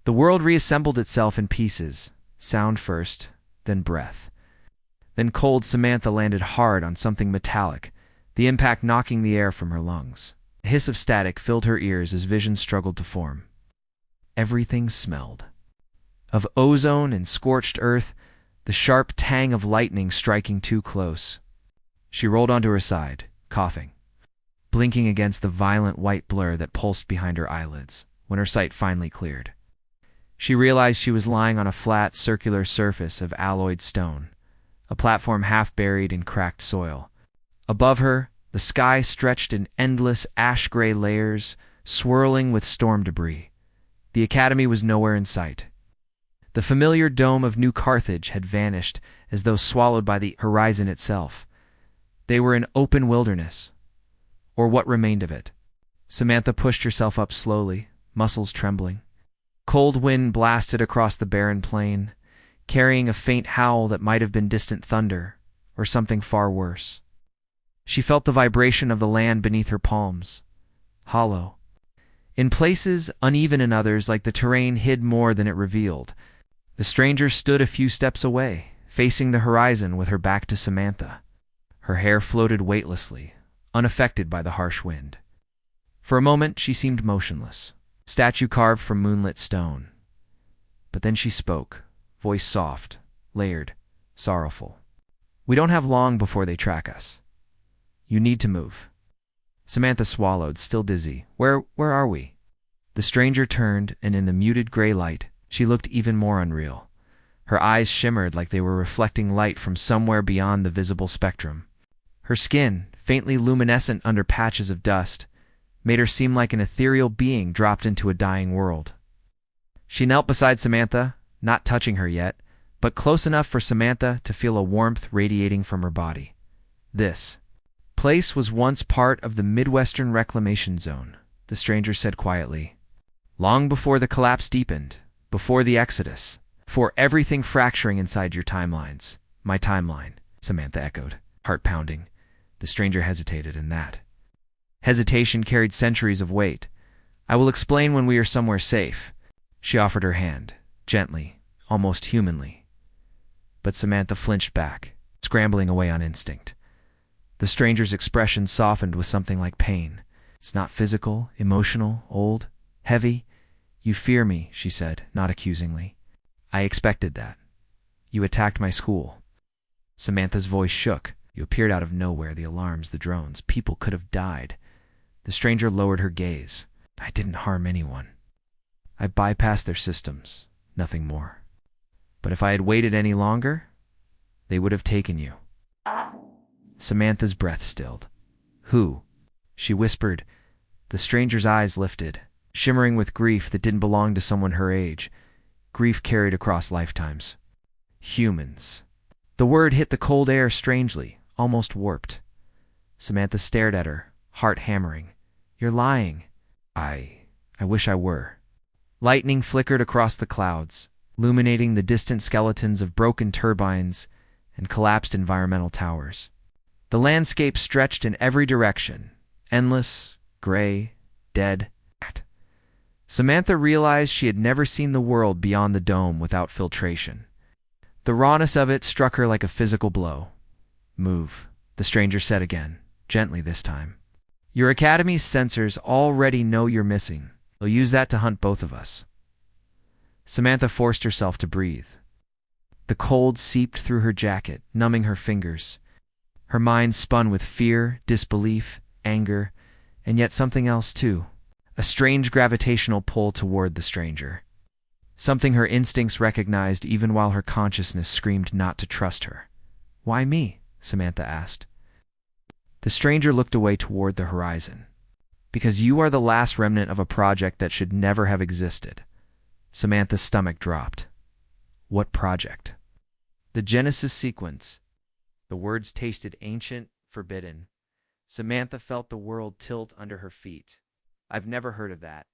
The world reassembled itself in pieces, sound first, then breath. Then cold Samantha landed hard on something metallic, the impact knocking the air from her lungs. A hiss of static filled her ears as vision struggled to form. Everything smelled. Of ozone and scorched earth, the sharp tang of lightning striking too close. She rolled onto her side, coughing, blinking against the violent white blur that pulsed behind her eyelids. When her sight finally cleared, she realized she was lying on a flat, circular surface of alloyed stone, a platform half buried in cracked soil. Above her, the sky stretched in endless ash-gray layers, swirling with storm debris. The academy was nowhere in sight. The familiar dome of New Carthage had vanished as though swallowed by the horizon itself. They were in open wilderness, or what remained of it. Samantha pushed herself up slowly, muscles trembling. Cold wind blasted across the barren plain, carrying a faint howl that might have been distant thunder, or something far worse. She felt the vibration of the land beneath her palms, hollow. In places, uneven in others, like the terrain hid more than it revealed. The stranger stood a few steps away, facing the horizon with her back to Samantha. Her hair floated weightlessly, unaffected by the harsh wind. For a moment, she seemed motionless, statue carved from moonlit stone. But then she spoke, voice soft, layered, sorrowful. "We don't have long before they track us. You need to move." Samantha swallowed, still dizzy. Where are we?" The stranger turned, and in the muted gray light, she looked even more unreal. Her eyes shimmered like they were reflecting light from somewhere beyond the visible spectrum. Her skin, faintly luminescent under patches of dust, made her seem like an ethereal being dropped into a dying world. She knelt beside Samantha, not touching her yet, but close enough for Samantha to feel a warmth radiating from her body. This place was once part of the Midwestern Reclamation Zone, the stranger said quietly. "Long before the collapse deepened, before the Exodus, for everything fracturing inside your timelines." "My timeline," Samantha echoed, heart pounding. The stranger hesitated, and that hesitation carried centuries of weight. "I will explain when we are somewhere safe." She offered her hand, gently, almost humanly. But Samantha flinched back, scrambling away on instinct. The stranger's expression softened with something like pain. "It's not physical, emotional, old, heavy. You fear me," she said, not accusingly. "I expected that. You attacked my school." Samantha's voice shook. "You appeared out of nowhere, the alarms, the drones. People could have died." The stranger lowered her gaze. "I didn't harm anyone. I bypassed their systems, nothing more. But if I had waited any longer, they would have taken you." Samantha's breath stilled. "Who?" she whispered. The stranger's eyes lifted, shimmering with grief that didn't belong to someone her age, grief carried across lifetimes. "Humans." The word hit the cold air strangely, almost warped. Samantha stared at her, heart hammering. "You're lying." I wish I were." Lightning flickered across the clouds, illuminating the distant skeletons of broken turbines and collapsed environmental towers. The landscape stretched in every direction, endless, gray, dead. Samantha realized she had never seen the world beyond the dome without filtration. The rawness of it struck her like a physical blow. "Move," the stranger said again, gently this time. "Your academy's sensors already know you're missing. They'll use that to hunt both of us." Samantha forced herself to breathe. The cold seeped through her jacket, numbing her fingers. Her mind spun with fear, disbelief, anger, and yet something else too. A strange gravitational pull toward the stranger. Something her instincts recognized even while her consciousness screamed not to trust her. "Why me?" Samantha asked. The stranger looked away toward the horizon. "Because you are the last remnant of a project that should never have existed." Samantha's stomach dropped. "What project?" "The Genesis sequence." The words tasted ancient, forbidden. Samantha felt the world tilt under her feet. "I've never heard of that."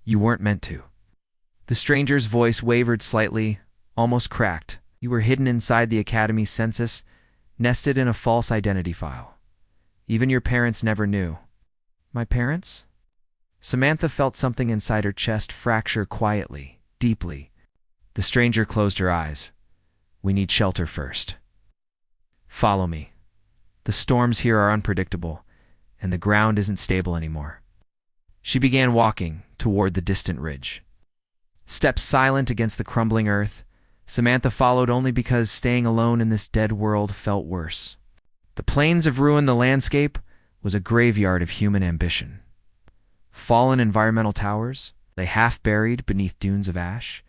"You weren't meant to." The stranger's voice wavered slightly, almost cracked. "You were hidden inside the Academy's census, nested in a false identity file. Even your parents never knew." "My parents?" Samantha felt something inside her chest fracture quietly, deeply. The stranger closed her eyes. We need shelter first. Follow me. The storms here are unpredictable, and the ground isn't stable anymore. She began walking toward the distant ridge. Steps silent against the crumbling earth, Samantha followed only because staying alone in this dead world felt worse. The plains of ruin, the landscape, was a graveyard of human ambition. Fallen environmental towers lay half-buried beneath dunes of ash.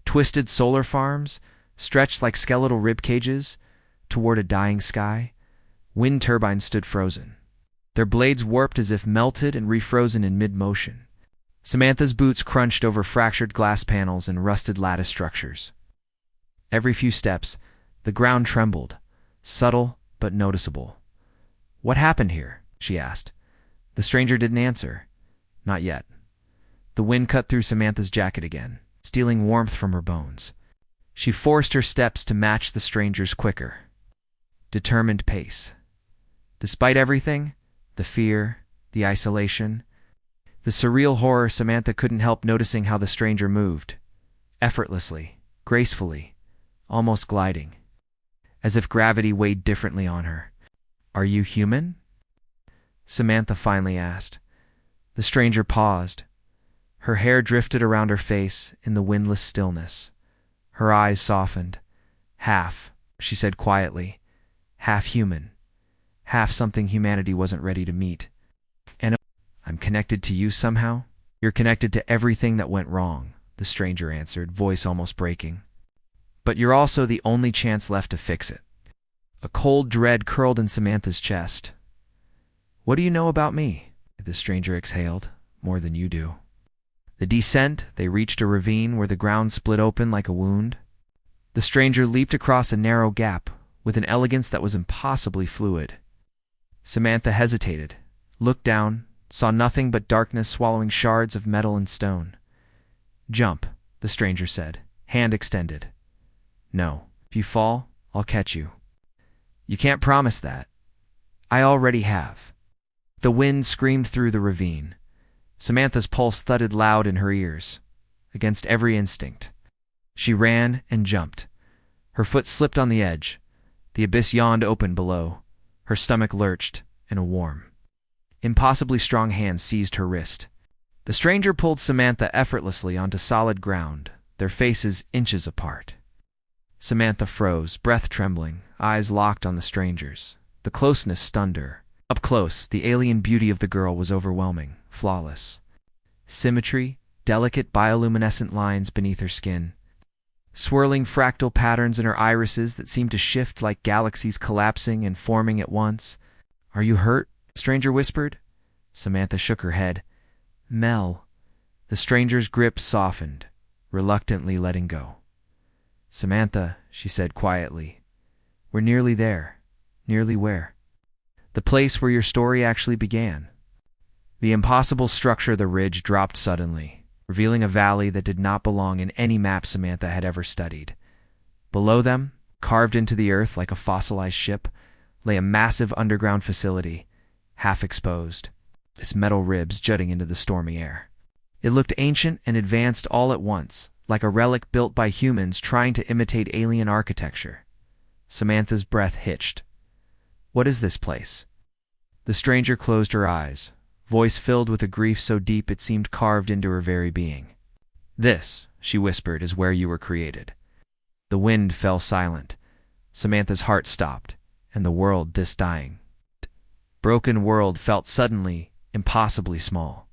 Twisted solar farms stretched like skeletal rib cages toward a dying sky. Wind turbines stood frozen, their blades warped as if melted and refrozen in mid-motion. Samantha's boots crunched over fractured glass panels and rusted lattice structures. Every few steps, the ground trembled, subtle but noticeable. What happened here? She asked. The stranger didn't answer. Not yet. The wind cut through Samantha's jacket again, stealing warmth from her bones. She forced her steps to match the stranger's quicker, determined pace. Despite everything, the fear, the isolation, the surreal horror, Samantha couldn't help noticing how the stranger moved, effortlessly, gracefully, almost gliding, as if gravity weighed differently on her. Are you human? Samantha finally asked. The stranger paused. Her hair drifted around her face in the windless stillness. Her eyes softened. Half, she said quietly, half human, half something humanity wasn't ready to meet. And I'm connected to you somehow? You're connected to everything that went wrong, the stranger answered, voice almost breaking. But you're also the only chance left to fix it. A cold dread curled in Samantha's chest. What do you know about me? The stranger exhaled. More than you do. The descent, they reached a ravine where the ground split open like a wound. The stranger leaped across a narrow gap with an elegance that was impossibly fluid. Samantha hesitated, looked down, saw nothing but darkness swallowing shards of metal and stone. Jump, the stranger said, hand extended. No, if you fall, I'll catch you. You can't promise that. I already have. The wind screamed through the ravine. Samantha's pulse thudded loud in her ears, against every instinct. She ran and jumped. Her foot slipped on the edge. The abyss yawned open below. Her stomach lurched, and a warm, impossibly strong hand seized her wrist. The stranger pulled Samantha effortlessly onto solid ground, their faces inches apart. Samantha froze, breath trembling, eyes locked on the stranger's. The closeness stunned her. Up close, the alien beauty of the girl was overwhelming, flawless. Symmetry, delicate bioluminescent lines beneath her skin. Swirling fractal patterns in her irises that seemed to shift like galaxies collapsing and forming at once. Are you hurt? The stranger whispered. Samantha shook her head. Mel. The stranger's grip softened, reluctantly letting go. Samantha, she said quietly, we're nearly there. Nearly where? The place where your story actually began. The impossible structure of the ridge dropped suddenly, revealing a valley that did not belong in any map Samantha had ever studied. Below them, carved into the earth like a fossilized ship, lay a massive underground facility, half exposed, its metal ribs jutting into the stormy air. It looked ancient and advanced all at once, like a relic built by humans trying to imitate alien architecture. Samantha's breath hitched. What is this place? The stranger closed her eyes, voice filled with a grief so deep it seemed carved into her very being. This, she whispered, is where you were created. The wind fell silent. Samantha's heart stopped, and the world, this dying, broken world, felt suddenly impossibly small.